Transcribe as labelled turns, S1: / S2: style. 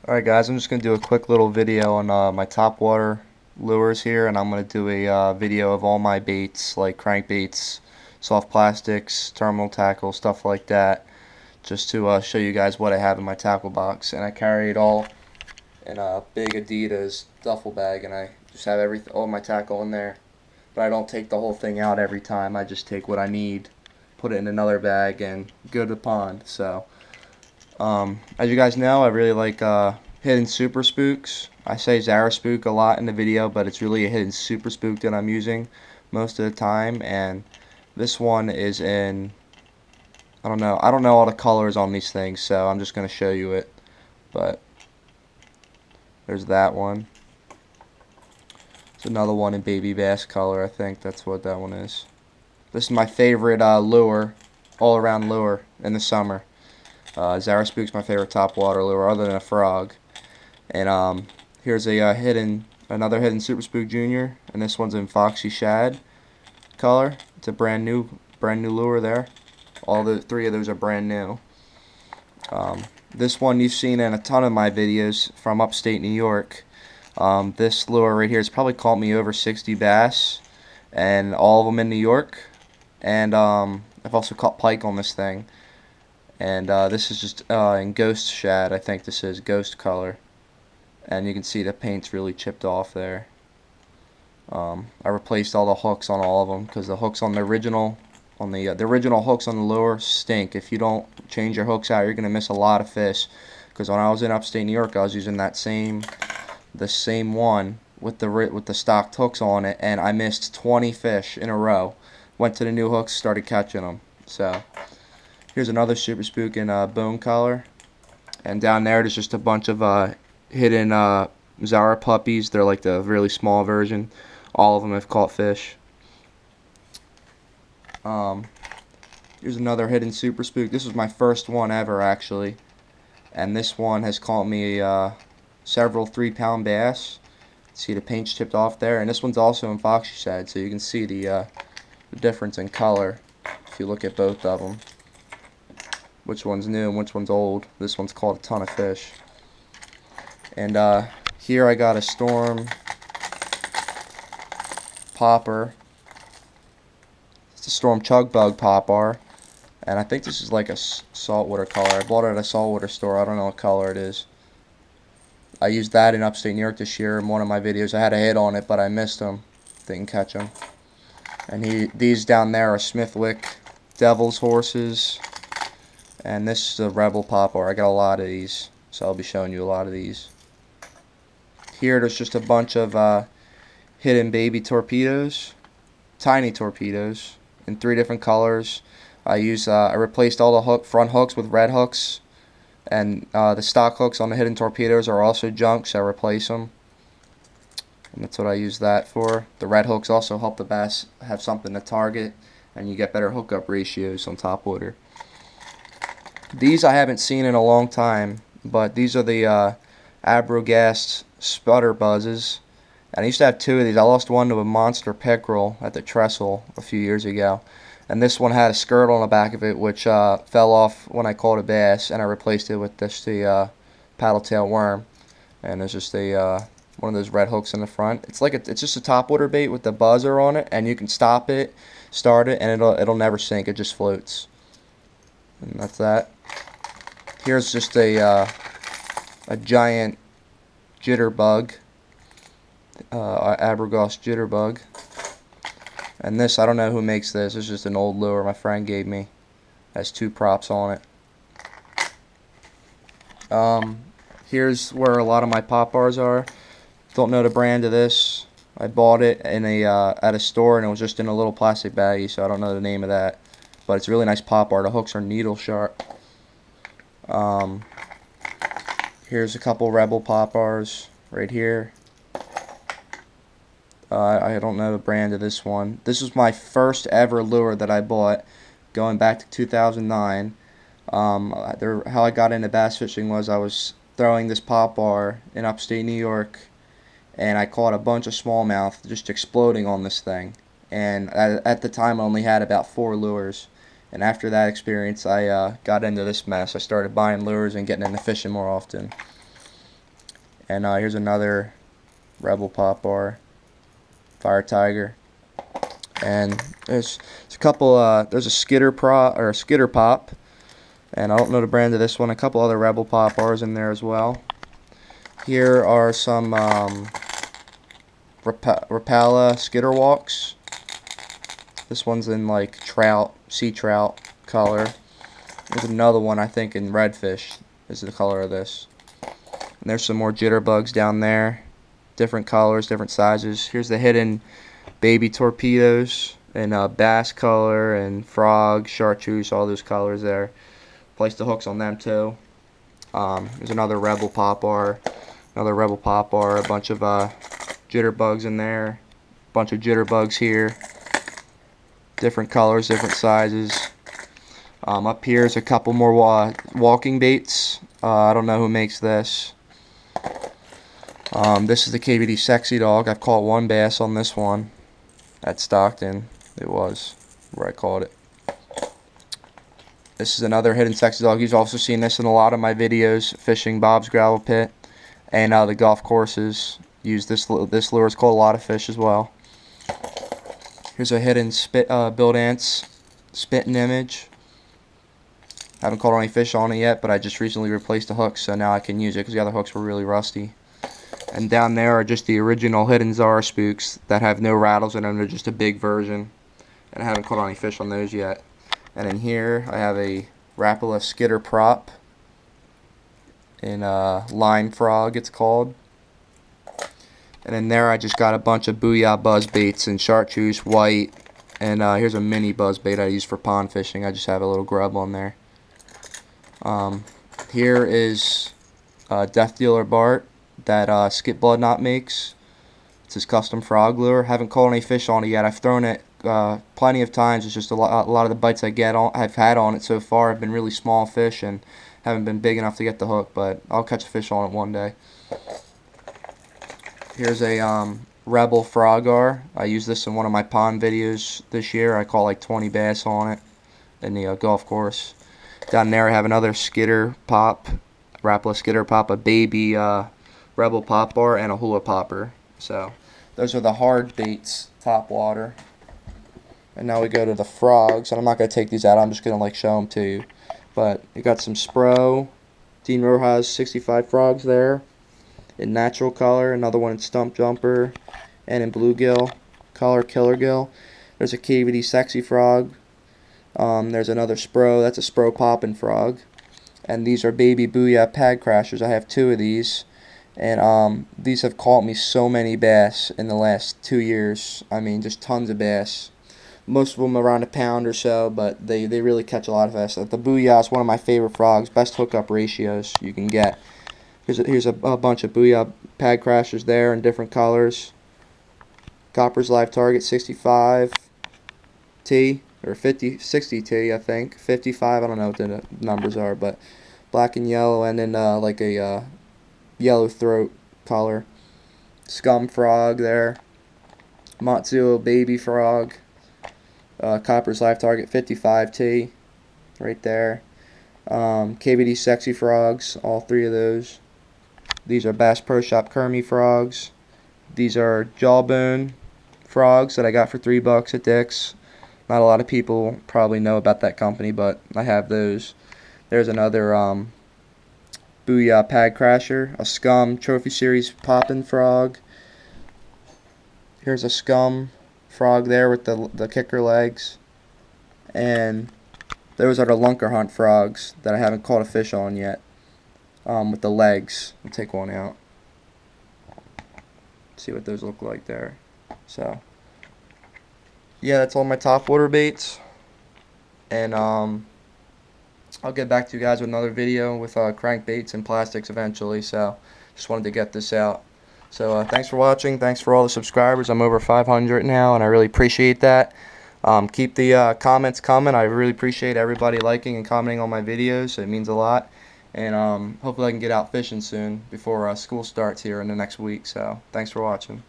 S1: Alright guys, I'm just going to do a quick little video on my topwater lures here, and I'm going to do a video of all my baits, like crankbaits, soft plastics, terminal tackle, stuff like that, just to show you guys what I have in my tackle box. And I carry it all in a big Adidas duffel bag, and I just have all my tackle in there. But I don't take the whole thing out every time, I just take what I need, put it in another bag, and go to the pond. So as you guys know, I really like hidden super spooks. I say Zara spook a lot in the video, but it's really a hidden super spook that I'm using most of the time. And this one is in, I don't know all the colors on these things, so I'm just going to show you it. But there's that one. There's another one in baby bass color. I think that's what that one is. This is my favorite lure, all around lure in the summer. Zara Spook's my favorite topwater lure, other than a frog. And here's a another hidden Super Spook Junior, and this one's in Foxy Shad color. It's a brand new lure there. All the three of those are brand new. This one you've seen in a ton of my videos from upstate New York. This lure right here has probably caught me over 60 bass, and all of them in New York. And I've also caught pike on this thing. And this is just in Ghost Shad, I think this is Ghost color. And you can see the paint's really chipped off there. I replaced all the hooks on all of them because the hooks on the original, the original hooks on the lure stink. If you don't change your hooks out, you're gonna miss a lot of fish. Because when I was in upstate New York, I was using the same one with the stocked hooks on it, and I missed 20 fish in a row. Went to the new hooks, started catching them. So here's another super spook in bone color, and down there's just a bunch of hidden Zara puppies. They're like the really small version. All of them have caught fish. Here's another hidden super spook. This was my first one ever, actually, and this one has caught me several 3-pound bass. See the paint's chipped off there, and this one's also in Foxy Shad, so you can see the difference in color if you look at both of them. Which one's new and which one's old. This one's caught a ton of fish. And here I got a Storm popper. It's a Storm Chug Bug popper, and I think this is like a saltwater color. I bought it at a saltwater store. I don't know what color it is. I used that in upstate New York this year in one of my videos. I had a hit on it, but I missed him. Didn't catch him. And these down there are Smithwick Devil's Horses. And this is a Rebel popper. I got a lot of these, so I'll be showing you a lot of these. Here there's just a bunch of hidden baby torpedoes, tiny torpedoes in 3 different colors. I replaced all the front hooks with red hooks, and the stock hooks on the hidden torpedoes are also junk, so I replace them. And that's what I use that for. The red hooks also help the bass have something to target, and you get better hookup ratios on topwater. These I haven't seen in a long time, but these are the Avro Ghasts Sputter buzzes. And I used to have 2 of these. I lost one to a monster pickerel at the trestle a few years ago. And this one had a skirt on the back of it, which fell off when I caught a bass, and I replaced it with the paddle tail worm. And there's just one of those red hooks in the front. It's just a topwater bait with the buzzer on it, and you can stop it, start it, and it'll never sink. It just floats. And that's that. Here's just a giant Jitterbug, Abergost Jitterbug. And this, I don't know who makes this. It's just an old lure my friend gave me. It has 2 props on it. Here's where a lot of my pop bars are. Don't know the brand of this. I bought it in at a store, and it was just in a little plastic baggie, so I don't know the name of that. But it's a really nice pop bar. The hooks are needle sharp. Here's a couple Rebel pop bars right here. I don't know the brand of this one. This was my first ever lure that I bought, going back to 2009. How I got into bass fishing was I was throwing this pop bar in upstate New York, and I caught a bunch of smallmouth just exploding on this thing. And at the time I only had about 4 lures. And after that experience, I got into this mess. I started buying lures and getting into fishing more often. And here's another Rebel Pop Bar, Fire Tiger. And there's a couple. There's a Skitter Skitter Pop, and I don't know the brand of this one. A couple other Rebel Pop Bars in there as well. Here are some Rapala Skitter Walks. This one's in like sea trout color. There's another one I think in redfish is the color of this. And there's some more Jitterbugs down there. Different colors, different sizes. Here's the hidden baby torpedoes in bass color and frog, chartreuse, all those colors there. Place the hooks on them too. There's another Rebel Pop Bar. Another Rebel Pop Bar. A bunch of Jitterbugs in there. A bunch of Jitterbugs here. Different colors, different sizes. Up here is a couple more walking baits. I don't know who makes this. This is the Kbt Sexy Dog. I've caught one bass on this one at Stockton. It was where I caught it. This is another hidden sexy dog. You've also seen this in a lot of my videos, fishing Bob's Gravel Pit and the golf courses. Use this lure. It's caught a lot of fish as well. Here's a hidden Build Ants spitting image. Haven't caught any fish on it yet, but I just recently replaced the hooks, so now I can use it because the other hooks were really rusty. And down there are just the original hidden Zara spooks that have no rattles in them. They're just a big version, and I haven't caught any fish on those yet. And in here I have a Rapala Skitter prop in Line Frog, it's called. And in there I just got a bunch of Booyah buzz baits in chartreuse, white, and here's a mini buzz bait I use for pond fishing. I just have a little grub on there. Here is Death Dealer Bart that Skip Bloodknot makes. It's his custom frog lure. Haven't caught any fish on it yet. I've thrown it plenty of times. It's just a lot of the bites I've had on it so far have been really small fish and haven't been big enough to get the hook, but I'll catch a fish on it one day. Here's a Rebel Frogar. I used this in one of my pond videos this year. I caught like 20 bass on it in the golf course. Down there I have another Skitter Pop, Rapala Skitter Pop, a baby Rebel Pop Bar, and a Hula Popper. So those are the hard baits, Topwater. And now we go to the frogs, and I'm not going to take these out, I'm just going to like show them to you. But you got some Spro, Dean Rojas 65 frogs there in natural color, another one in Stump Jumper, and in bluegill color, Killer Gill. There's a Kbt Sexy Frog. There's another Spro, that's a Spro Poppin' Frog. And these are baby Booyah Pad Crashers. I have two of these. And these have caught me so many bass in the last 2 years. I mean, just tons of bass. Most of them around a pound or so, but they really catch a lot of bass. The Booyah is one of my favorite frogs. Best hookup ratios you can get. Here's a bunch of Booyah Pad Crashers there in different colors. Copper's Live Target 65 T, or 60 T, I think. 55, I don't know what the numbers are, but black and yellow, and then like a yellow throat color. Scum Frog there. Matsuo Baby Frog. Copper's Live Target 55 T, right there. Kbt Sexy Frogs, all three of those. These are Bass Pro Shop Kermie frogs. These are Jawbone Frogs that I got for $3 at Dick's. Not a lot of people probably know about that company, but I have those. There's another Booyah Pad Crasher, a Scum Trophy Series Poppin' Frog. Here's a Scum Frog there with the kicker legs. And those are the Lunker Hunt frogs that I haven't caught a fish on yet. With the legs. I'll take one out. See what those look like there. So yeah, that's all my topwater baits. And I'll get back to you guys with another video with crankbaits and plastics eventually. So just wanted to get this out. So thanks for watching. Thanks for all the subscribers. I'm over 500 now, and I really appreciate that. Keep the comments coming. I really appreciate everybody liking and commenting on my videos. It means a lot. And hopefully I can get out fishing soon before school starts here in the next week. So thanks for watching.